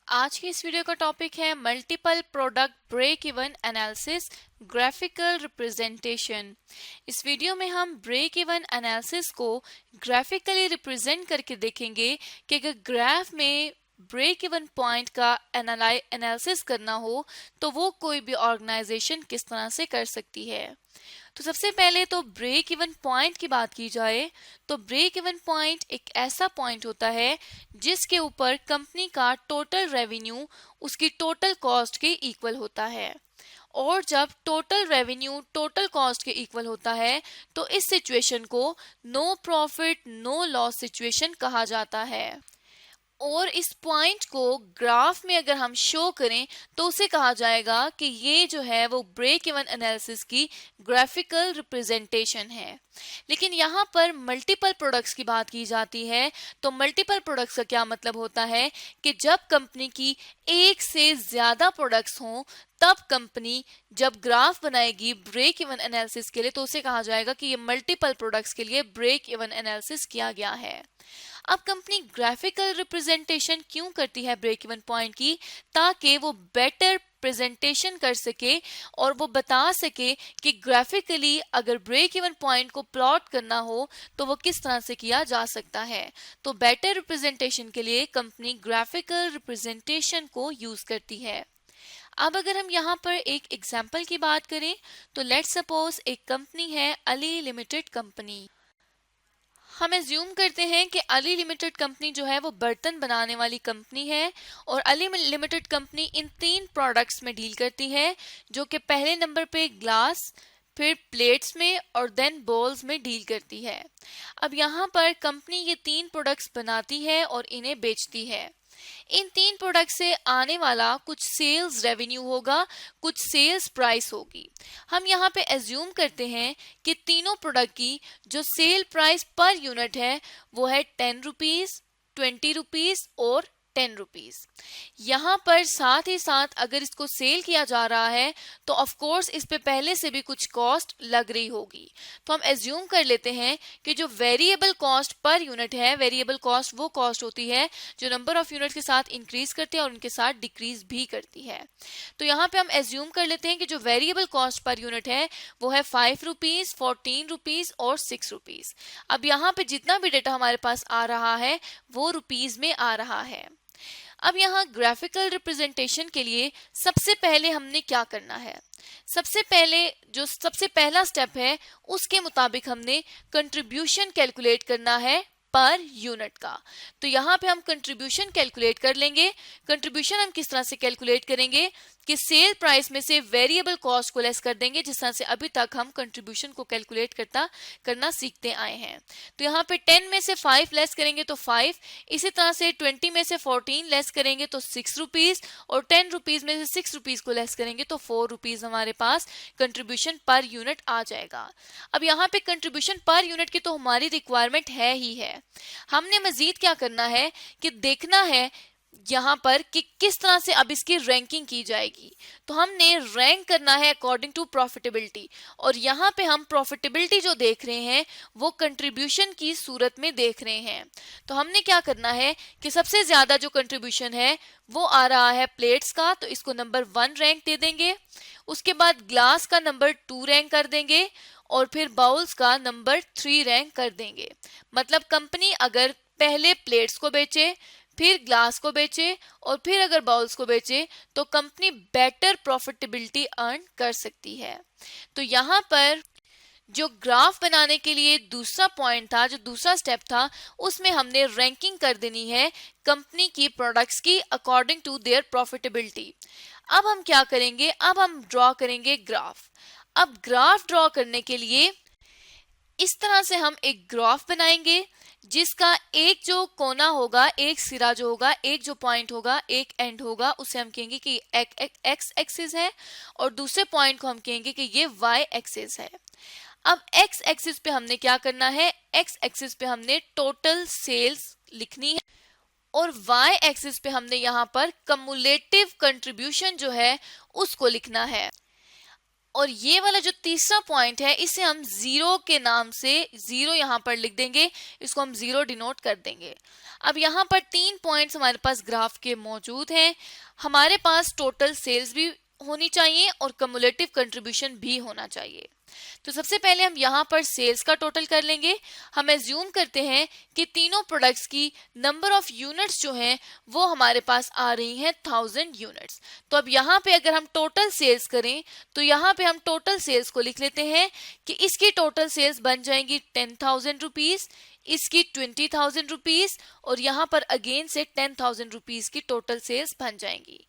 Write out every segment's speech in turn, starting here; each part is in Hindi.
आज की इस वीडियो का टॉपिक है multiple product break even analysis graphical representation. इस वीडियो में हम ब्रेक इवन एनालिसिस को ग्राफिकली रिप्रेजेंट करके देखेंगे कि अगर ग्राफ में ब्रेक इवन पॉइंट का एनालिसिस करना हो तो वो कोई भी ऑर्गेनाइजेशन किस तरह से कर सकती है। तो सबसे पहले तो ब्रेक इवन पॉइंट की बात की जाए तो ब्रेक इवन पॉइंट एक ऐसा पॉइंट होता है जिसके ऊपर कंपनी का टोटल रेवेन्यू उसकी टोटल कॉस्ट के इक्वल होता है। और जब टोटल रेवेन्यू टोटल कॉस्ट के इक्वल होता है तो इस सिचुएशन को no profit no loss situation कहा जाता है। और इस पॉइंट को ग्राफ में अगर हम शो करें तो उसे कहा जाएगा कि ये जो है वो ब्रेक इवन एनालिसिस की ग्राफिकल रिप्रेजेंटेशन है। लेकिन यहाँ पर मल्टीपल प्रोडक्ट्स की बात की जाती है तो मल्टीपल प्रोडक्ट्स का क्या मतलब होता है कि जब कंपनी की एक से ज्यादा प्रोडक्ट्स हों तब कंपनी जब ग्राफ बनाएगी ब्रेक इवन एनालिसिस के लिए तो उसे कहा जाएगा कि ये मल्टीपल प्रोडक्ट्स के लिए ब्रेक इवन एनालिसिस किया गया है। अब कंपनी ग्राफिकल रिप्रेजेंटेशन क्यों करती है ब्रेक इवन पॉइंट की? ताकि वो बेटर प्रेजेंटेशन कर सके और वो बता सके कि ग्राफिकली अगर ब्रेक इवन पॉइंट को प्लॉट करना हो तो वो किस तरह से किया जा सकता है। तो बेटर रिप्रेजेंटेशन के लिए कंपनी ग्राफिकल रिप्रेजेंटेशन को यूज करती है। अब अगर हम यहाँ पर एक एग्जाम्पल की बात करें तो लेट्स सपोज एक कंपनी है अली लिमिटेड कंपनी। हम एज्यूम करते हैं कि अली लिमिटेड कंपनी जो है वो बर्तन बनाने वाली कंपनी है और अली लिमिटेड कंपनी इन 3 प्रोडक्ट्स में डील करती है जो कि पहले नंबर पे ग्लास, फिर प्लेट्स में और देन बॉल्स में डील करती है। अब यहाँ पर कंपनी ये 3 प्रोडक्ट्स बनाती है और इन्हें बेचती है। इन 3 प्रोडक्ट से आने वाला कुछ सेल्स रेवेन्यू होगा, कुछ सेल्स प्राइस होगी। हम यहाँ पे एज्यूम करते हैं कि तीनों प्रोडक्ट की जो सेल प्राइस पर यूनिट है वो है 10 रुपीज, 20 रुपीज और 10 रुपीज। यहाँ पर साथ ही साथ अगर इसको सेल किया जा रहा है तो ऑफ कोर्स इस पे पहले से भी कुछ कॉस्ट लग रही होगी। तो हम एज्यूम कर लेते हैं कि जो वेरिएबल कॉस्ट पर यूनिट है, वेरिएबल कॉस्ट वो कॉस्ट होती है जो नंबर ऑफ यूनिट के साथ इंक्रीज करती है और उनके साथ डिक्रीज भी करती है। तो यहाँ पे हम एज्यूम कर लेते हैं कि जो वेरिएबल कॉस्ट पर यूनिट है वो है 5 रुपीज, 14 रुपीज और 6 रुपीज। अब यहाँ पे जितना भी डेटा हमारे पास आ रहा है वो रुपीज में आ रहा है। अब यहाँ ग्राफिकल रिप्रेजेंटेशन के लिए सबसे पहले हमने क्या करना है? सबसे पहले जो सबसे पहला स्टेप है उसके मुताबिक हमने कंट्रीब्यूशन कैलकुलेट करना है पर यूनिट का। तो यहाँ पे हम कंट्रीब्यूशन कैलकुलेट कर लेंगे। कंट्रीब्यूशन हम किस तरह से कैलकुलेट करेंगे कि सेल प्राइस में से वेरिएबल कॉस्ट को लेस कर देंगे, जिस तरह से अभी तक हम कंट्रीब्यूशन को कैलकुलेट करना सीखते आए हैं। तो यहाँ पे 10 में से 5 लेस करेंगे तो 5, इसी तरह से 20 में से 14 लेस करेंगे तो 6 रुपीज और 10 रुपीज में से 6 रुपीज को लेस करेंगे तो 4 रुपीज हमारे पास कंट्रीब्यूशन पर यूनिट आ जाएगा। अब यहाँ पे कंट्रीब्यूशन पर यूनिट की तो हमारी रिक्वायरमेंट है ही है। हमने मजीद क्या करना है कि देखना है यहाँ पर कि किस तरह से अब इसकी रैंकिंग की जाएगी। तो हमने रैंक करना है अकॉर्डिंग टू प्रॉफिटेबिलिटी और यहाँ पे हम प्रॉफिटेबिलिटी जो देख रहे हैं वो कंट्रीब्यूशन की सूरत में देख रहे हैं। तो हमने क्या करना है कि सबसे ज्यादा जो कंट्रीब्यूशन है वो आ रहा है प्लेट्स का, तो इसको नंबर 1 रैंक दे देंगे। उसके बाद ग्लास का नंबर 2 रैंक कर देंगे और फिर बाउल्स का नंबर 3 रैंक कर देंगे। मतलब कंपनी अगर पहले प्लेट्स को बेचे, फिर ग्लास को बेचे और फिर अगर बाउल्स को बेचे तो कंपनी बेटर प्रॉफिटेबिलिटी अर्न कर सकती है। तो यहाँ पर जो ग्राफ बनाने के लिए दूसरा पॉइंट था, जो दूसरा स्टेप था, उसमें हमने रैंकिंग कर देनी है कंपनी की प्रोडक्ट्स की अकॉर्डिंग टू देयर प्रॉफिटेबिलिटी। अब हम क्या करेंगे? अब हम ड्रॉ करेंगे ग्राफ। अब ग्राफ ड्रॉ करने के लिए इस तरह से हम एक ग्राफ बनाएंगे जिसका एक जो कोना होगा, एक सिरा जो होगा, एक जो पॉइंट होगा, एक एंड होगा, उसे हम कहेंगे कि एक्स एक्सिस है और दूसरे पॉइंट को हम कहेंगे कि ये वाई एक्सिस है। अब एक्स एक्सिस पे हमने क्या करना है? एक्स एक्सिस पे हमने टोटल सेल्स लिखनी है और वाई एक्सिस पे हमने यहाँ पर कम्युलेटिव कंट्रीब्यूशन जो है उसको लिखना है। और ये वाला जो तीसरा पॉइंट है इसे हम जीरो के नाम से, जीरो यहाँ पर लिख देंगे, इसको हम जीरो डिनोट कर देंगे। अब यहाँ पर 3 पॉइंट्स हमारे पास ग्राफ के मौजूद हैं। हमारे पास टोटल सेल्स भी होनी चाहिए और कम्युलेटिव कंट्रीब्यूशन भी होना चाहिए। तो सबसे पहले हम यहाँ पर सेल्स का टोटल कर लेंगे। हम एज्यूम करते हैं कि तीनों प्रोडक्ट्स की नंबर ऑफ यूनिट्स जो हैं वो हमारे पास आ रही हैं 1000 यूनिट्स। तो अब यहाँ पे अगर हम टोटल सेल्स करें तो यहाँ पे हम टोटल सेल्स को लिख लेते हैं कि इसकी टोटल सेल्स बन जाएंगी 10,000 रुपीज, इसकी 20,000 रुपीज और यहाँ पर अगेन से 10,000 रुपीज की टोटल सेल्स बन जाएंगी।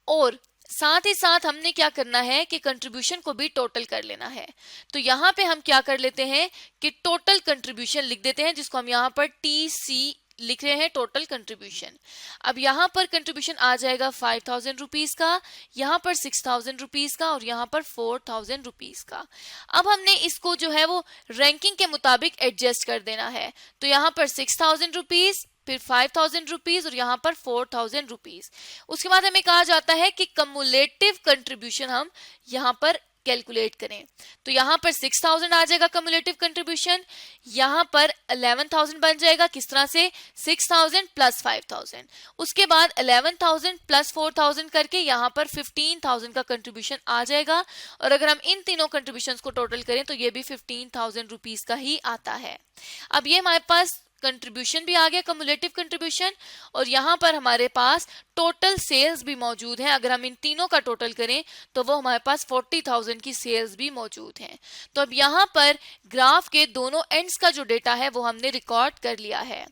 और साथ ही साथ हमने क्या करना है कि कंट्रीब्यूशन को भी टोटल कर लेना है। तो यहाँ पे हम क्या कर लेते हैं कि टोटल कंट्रीब्यूशन लिख देते हैं, जिसको हम यहाँ पर TC लिख रहे हैं, टोटल कंट्रीब्यूशन। अब यहाँ पर कंट्रीब्यूशन आ जाएगा 5,000 रुपीज का, यहाँ पर 6,000 रुपीज का और यहाँ पर 4,000 रुपीज का। अब हमने इसको जो है वो रैंकिंग के मुताबिक एडजस्ट कर देना है। तो यहाँ पर 6,000 रुपीज, फिर 5,000 रुपीज और यहाँ पर 4,000 रुपीज। उसके बाद हमें कहा जाता है कि कम्युलेटिव कंट्रीब्यूशन हम यहाँ पर कैलकुलेट करें। तो यहाँ पर 6,000 आ जाएगा कम्युलेटिव कंट्रीब्यूशन, यहाँ पर 11,000 बन जाएगा। किस तरह से? 6,000 प्लस 5,000, उसके बाद 11,000 प्लस 4,000 करके यहाँ पर 15,000 का कंट्रीब्यूशन आ जाएगा। और अगर हम इन तीनों कंट्रीब्यूशन को टोटल करें तो ये भी 15,000 रुपीज का ही आता है। अब ये हमारे पास कंट्रीब्यूशन भी आ गया, कम्युलेटिव कंट्रीब्यूशन, और यहाँ पर हमारे पास टोटल सेल्स भी मौजूद हैं। अगर हम इन तीनों का टोटल करें तो वो हमारे पास 40,000 की सेल्स भी मौजूद हैं। तो अब यहाँ पर ग्राफ के दोनों एंड्स का जो डेटा है वो हमने रिकॉर्ड कर लिया है।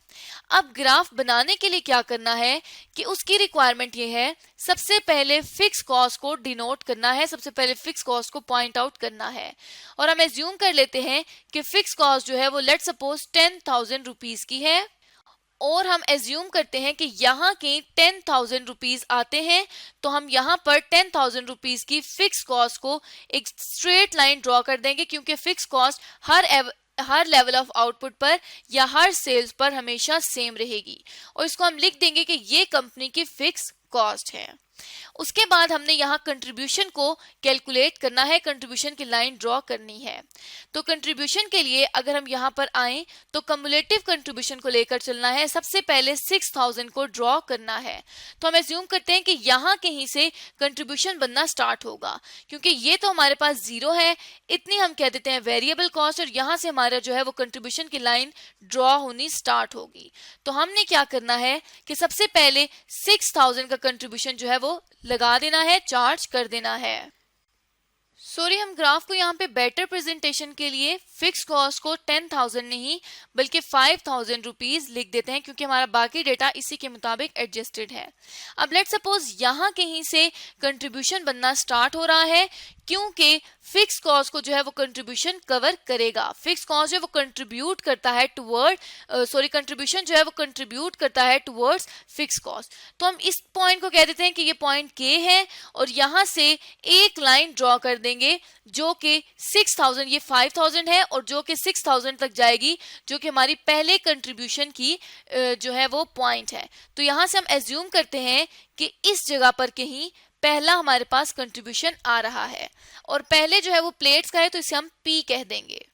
अब ग्राफ बनाने के लिए क्या करना है कि उसकी रिक्वायरमेंट ये है, सबसे पहले फिक्स कॉस्ट को डिनोट करना है, सबसे पहले फिक्स कॉस्ट को पॉइंट आउट करना है। और हम एज्यूम कर लेते हैं कि फिक्स कॉस्ट जो है वो लेट्स सपोज 10,000 रुपीज की है, और हम एज्यूम करते हैं कि यहाँ के 10,000 रुपीज आते हैं। तो हम यहाँ पर 10,000 रुपीज की फिक्स कॉस्ट को एक स्ट्रेट लाइन ड्रॉ कर देंगे, क्योंकि fix cost her level of output पर या हर सेल्स पर हमेशा सेम रहेगी, और इसको हम लिख देंगे कि ये कंपनी की फिक्स कॉस्ट है। उसके बाद हमने यहाँ कंट्रीब्यूशन को कैलकुलेट करना है, कंट्रीब्यूशन की लाइन ड्रॉ करनी है। तो कंट्रीब्यूशन के लिए अगर हम यहाँ पर आए तो कम्युलेटिव कंट्रीब्यूशन को लेकर चलना है। सबसे पहले 6,000 को ड्रॉ करना है। तो हम एज्यूम करते हैं कि यहाँ कहीं से कंट्रीब्यूशन बनना स्टार्ट होगा, क्योंकि ये तो हमारे पास जीरो है, इतनी हम कह देते हैं वेरिएबल कॉस्ट, और यहाँ से हमारा जो है वो कंट्रीब्यूशन की लाइन ड्रॉ होनी स्टार्ट होगी। तो हमने क्या करना है कि सबसे पहले 6,000 का कंट्रीब्यूशन जो है वो लगा देना है, चार्ज कर देना है। सॉरी, हम ग्राफ को यहाँ पे बेटर प्रेजेंटेशन के लिए फिक्स कॉस्ट को 10,000 नहीं बल्कि 5,000 रुपीज लिख देते हैं, क्योंकि हमारा बाकी डेटा इसी के मुताबिक एडजस्टेड है। अब लेट्स सपोज यहाँ कहीं से कंट्रीब्यूशन बनना स्टार्ट हो रहा है, क्योंकि फिक्स कॉस्ट को जो है वो कंट्रीब्यूशन कवर करेगा। फिक्स कॉस्ट जो है वो कंट्रीब्यूट करता है टुवर्ड कंट्रीब्यूशन जो है वो कंट्रीब्यूट करता है टुवर्ड्स फिक्स कॉस्ट। तो हम इस पॉइंट को कह देते हैं कि ये पॉइंट के है, और यहाँ से एक लाइन ड्रॉ कर देंगे जो कि 6,000, ये 5,000 है, और जो कि 6,000 तक जाएगी, जो कि हमारी पहले कंट्रीब्यूशन की जो है वो पॉइंट है। तो यहाँ से हम एज्यूम करते हैं कि इस जगह पर कहीं पहला हमारे पास कंट्रीब्यूशन आ रहा है, और पहले जो है वो प्लेट्स का है, तो इसे हम P कह देंगे।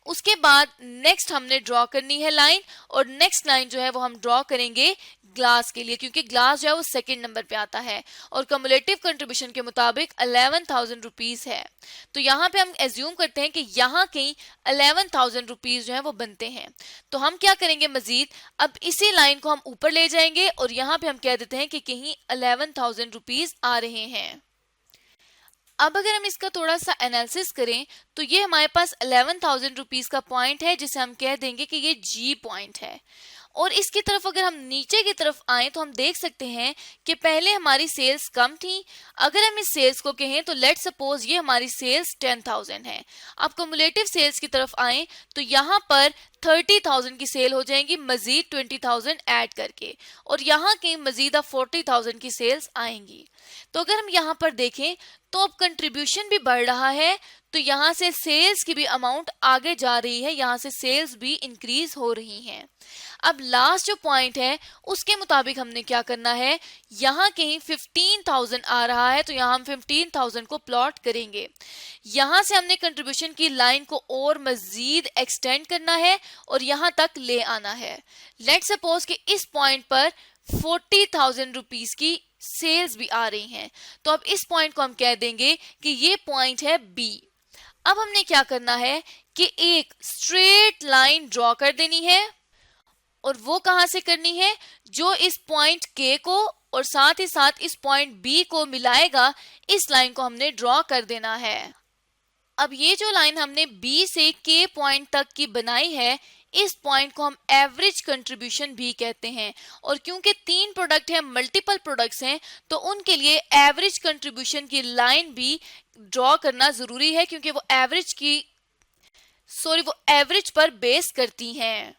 उसके बाद नेक्स्ट हमने ड्रॉ करनी है लाइन, और नेक्स्ट लाइन जो है वो हम ड्रॉ करेंगे ग्लास के लिए, क्योंकि ग्लास जो है वो सेकंड नंबर पे आता है और कम्युलेटिव कंट्रीब्यूशन के मुताबिक 11,000 रुपीज है। तो यहाँ पे हम एज्यूम करते हैं कि यहाँ कहीं 11,000 रुपीज जो है वो बनते हैं। तो हम क्या करेंगे मजीद, अब इसी लाइन को हम ऊपर ले जाएंगे और यहाँ पे हम कह देते हैं कि कहीं 11,000 रुपीज आ रहे हैं। अब अगर हम इसका थोड़ा सा एनालिसिस करें तो ये हमारे पास 11,000 रुपीज का पॉइंट है, जिसे हम कह देंगे कि ये G पॉइंट है। और इसकी तरफ अगर हम नीचे की तरफ आए तो हम देख सकते हैं कि पहले हमारी सेल्स कम थी। अगर हम इस सेल्स को कहें तो लेट्स सपोज ये हमारी सेल्स 10,000 है। अब क्युमुलेटिव सेल्स की तरफ आए तो यहाँ पर 30,000 की सेल हो जाएंगी मजीद 20,000 ऐड करके, और यहाँ की मजीद 40,000 की सेल्स आएंगी। तो अगर हम यहाँ पर देखें तो अब कंट्रीब्यूशन भी बढ़ रहा है, तो यहाँ से सेल्स की भी अमाउंट आगे जा रही है, यहाँ से सेल्स भी इंक्रीज हो रही हैं। अब लास्ट जो पॉइंट है उसके मुताबिक हमने क्या करना है, यहाँ कहीं 15,000 आ रहा है तो यहाँ हम 15,000 को प्लॉट करेंगे। यहाँ से हमने कंट्रीब्यूशन की लाइन को और मजीद एक्सटेंड करना है और यहाँ तक ले आना है। लेट सपोज कि इस पॉइंट पर 40,000 रुपीज की सेल्स भी आ रही हैं, तो अब इस पॉइंट को हम कह देंगे कि ये पॉइंट है बी। अब हमने क्या करना है कि एक स्ट्रेट लाइन ड्रॉ कर देनी है, और वो कहां से करनी है, जो इस पॉइंट के को और साथ ही साथ इस पॉइंट बी को मिलाएगा, इस लाइन को हमने ड्रॉ कर देना है। अब ये जो लाइन हमने बी से के पॉइंट तक की बनाई है, इस पॉइंट को हम एवरेज कंट्रीब्यूशन भी कहते हैं। और क्योंकि 3 प्रोडक्ट हैं, मल्टीपल प्रोडक्ट्स हैं, तो उनके लिए एवरेज कंट्रीब्यूशन की लाइन भी ड्रॉ करना जरूरी है, क्योंकि वो एवरेज पर बेस करती हैं।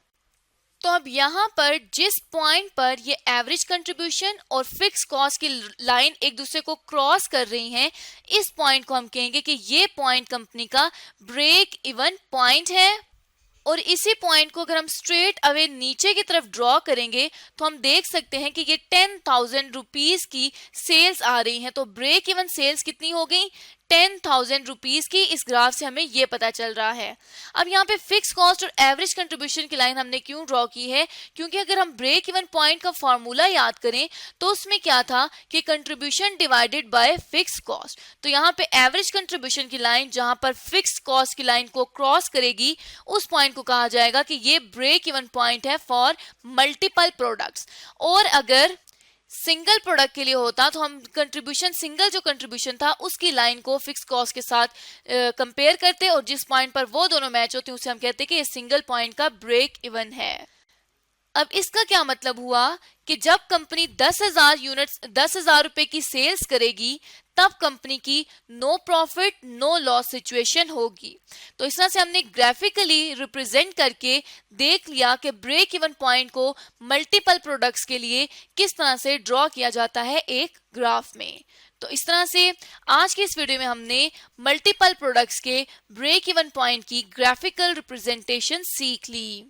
तो अब यहाँ पर जिस पॉइंट पर ये एवरेज कंट्रीब्यूशन और फिक्स कॉस्ट की लाइन एक दूसरे को क्रॉस कर रही हैं, इस पॉइंट को हम कहेंगे कि ये पॉइंट कंपनी का ब्रेक इवन पॉइंट है। और इसी पॉइंट को अगर हम स्ट्रेट अवे नीचे की तरफ ड्रॉ करेंगे तो हम देख सकते हैं कि ये 10,000 रुपीज की सेल्स आ रही हैं। तो ब्रेक इवन सेल्स कितनी हो गई, 10,000 रुपीज की। इस ग्राफ से हमें ये पता चल रहा है। अब यहाँ पे फिक्स कॉस्ट और एवरेज कंट्रीब्यूशन की लाइन हमने क्यों ड्रॉ की है, क्योंकि अगर हम ब्रेक इवन पॉइंट का फॉर्मूला याद करें तो उसमें क्या था कि contribution divided by fix cost. तो यहाँ पे एवरेज कंट्रीब्यूशन की लाइन जहां पर फिक्स कॉस्ट की लाइन को क्रॉस करेगी, उस पॉइंट को कहा जाएगा कि ये ब्रेक इवन पॉइंट है फॉर मल्टीपल प्रोडक्ट्स। और अगर सिंगल प्रोडक्ट के लिए होता तो हम कंट्रीब्यूशन, सिंगल जो कंट्रीब्यूशन था उसकी लाइन को फिक्स कॉस्ट के साथ कंपेयर करते और जिस पॉइंट पर वो दोनों मैच होते उसे हम कहते कि ये सिंगल पॉइंट का ब्रेक इवन है। अब इसका क्या मतलब हुआ कि जब कंपनी 10,000 रुपए की सेल्स करेगी, तब कंपनी की no profit no loss situation होगी। तो इस तरह से हमने ग्राफिकली रिप्रेजेंट करके देख लिया कि ब्रेक इवन पॉइंट को मल्टीपल प्रोडक्ट्स के लिए किस तरह से ड्रॉ किया जाता है एक ग्राफ में। तो इस तरह से आज की इस वीडियो में हमने मल्टीपल प्रोडक्ट्स के ब्रेक इवन पॉइंट की ग्राफिकल रिप्रेजेंटेशन सीख ली।